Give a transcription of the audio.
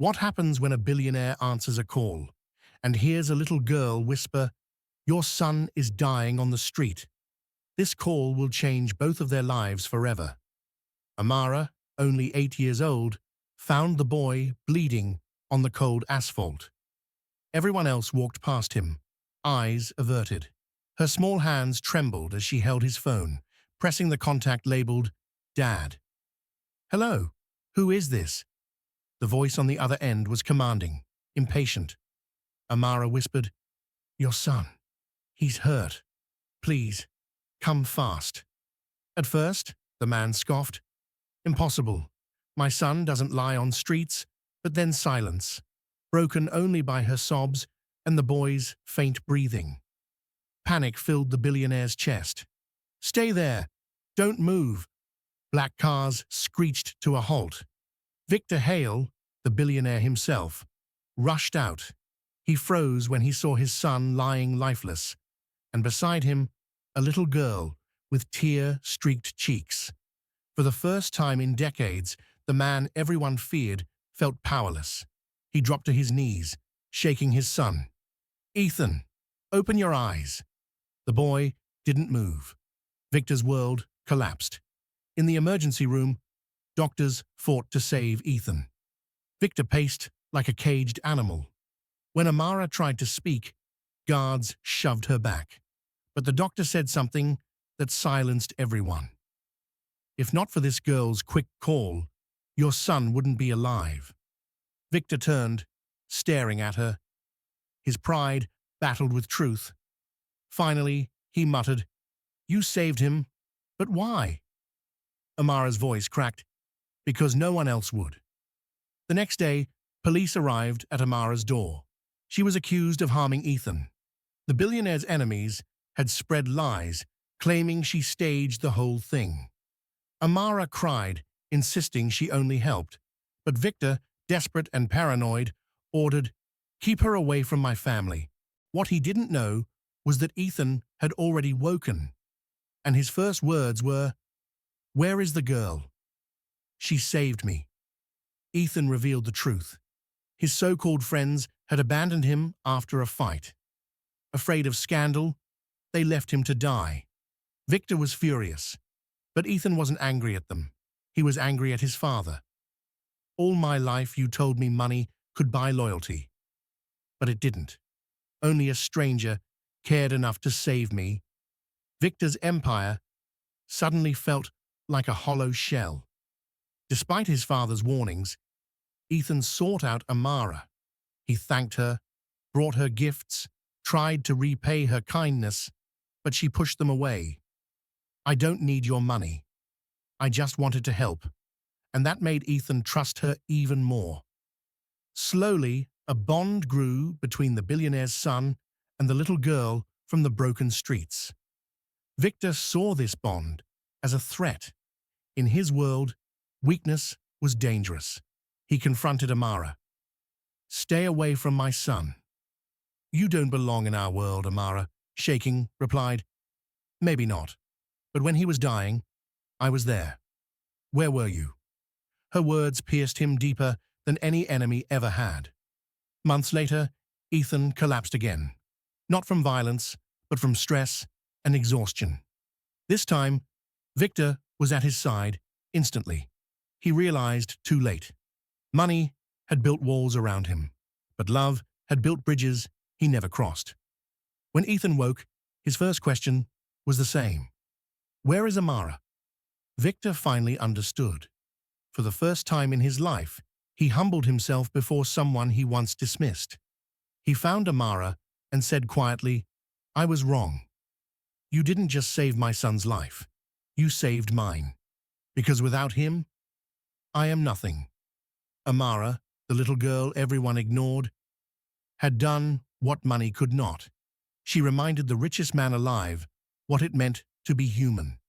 What happens when a billionaire answers a call and hears a little girl whisper, "Your son is dying on the street"? This call will change both of their lives forever. Amara, only 8 years old, found the boy bleeding on the cold asphalt. Everyone else walked past him, eyes averted. Her small hands trembled as she held his phone, pressing the contact labeled Dad. "Hello, who is this?" The voice on the other end was commanding, impatient. Amara whispered, "Your son. He's hurt. Please, come fast." At first, the man scoffed. "Impossible. My son doesn't lie on streets," but then silence, broken only by her sobs and the boy's faint breathing. Panic filled the billionaire's chest. "Stay there! Don't move!" Black cars screeched to a halt. Victor Hale, the billionaire himself, rushed out. He froze when he saw his son lying lifeless, and beside him, a little girl with tear-streaked cheeks. For the first time in decades, the man everyone feared felt powerless. He dropped to his knees, shaking his son. "Ethan, open your eyes." The boy didn't move. Victor's world collapsed. In the emergency room, doctors fought to save Ethan. Victor paced like a caged animal. When Amara tried to speak, guards shoved her back. But the doctor said something that silenced everyone. "If not for this girl's quick call, your son wouldn't be alive." Victor turned, staring at her. His pride battled with truth. Finally, he muttered, "You saved him, but why?" Amara's voice cracked, "Because no one else would." The next day, police arrived at Amara's door. She was accused of harming Ethan. The billionaire's enemies had spread lies, claiming she staged the whole thing. Amara cried, insisting she only helped, but Victor, desperate and paranoid, ordered, "Keep her away from my family." What he didn't know was that Ethan had already woken, and his first words were, "Where is the girl?" "She saved me." Ethan revealed the truth. His so-called friends had abandoned him after a fight. Afraid of scandal, they left him to die. Victor was furious, but Ethan wasn't angry at them. He was angry at his father. "All my life you told me money could buy loyalty. But it didn't. Only a stranger cared enough to save me." Victor's empire suddenly felt like a hollow shell. Despite his father's warnings, Ethan sought out Amara. He thanked her, brought her gifts, tried to repay her kindness, but she pushed them away. "I don't need your money. I just wanted to help." And that made Ethan trust her even more. Slowly, a bond grew between the billionaire's son and the little girl from the broken streets. Victor saw this bond as a threat. In his world, weakness was dangerous. He confronted Amara. "Stay away from my son." "You don't belong in our world," Amara, shaking, replied. "Maybe not. But when he was dying, I was there." "Where were you?" Her words pierced him deeper than any enemy ever had. Months later, Ethan collapsed again. Not from violence, but from stress and exhaustion. This time, Victor was at his side instantly. He realized too late. Money had built walls around him, but love had built bridges he never crossed. When Ethan woke, his first question was the same. "Where is Amara?" Victor finally understood. For the first time in his life, he humbled himself before someone he once dismissed. He found Amara and said quietly, "I was wrong. You didn't just save my son's life. You saved mine. Because without him, I am nothing." Amara, the little girl everyone ignored, had done what money could not. She reminded the richest man alive what it meant to be human.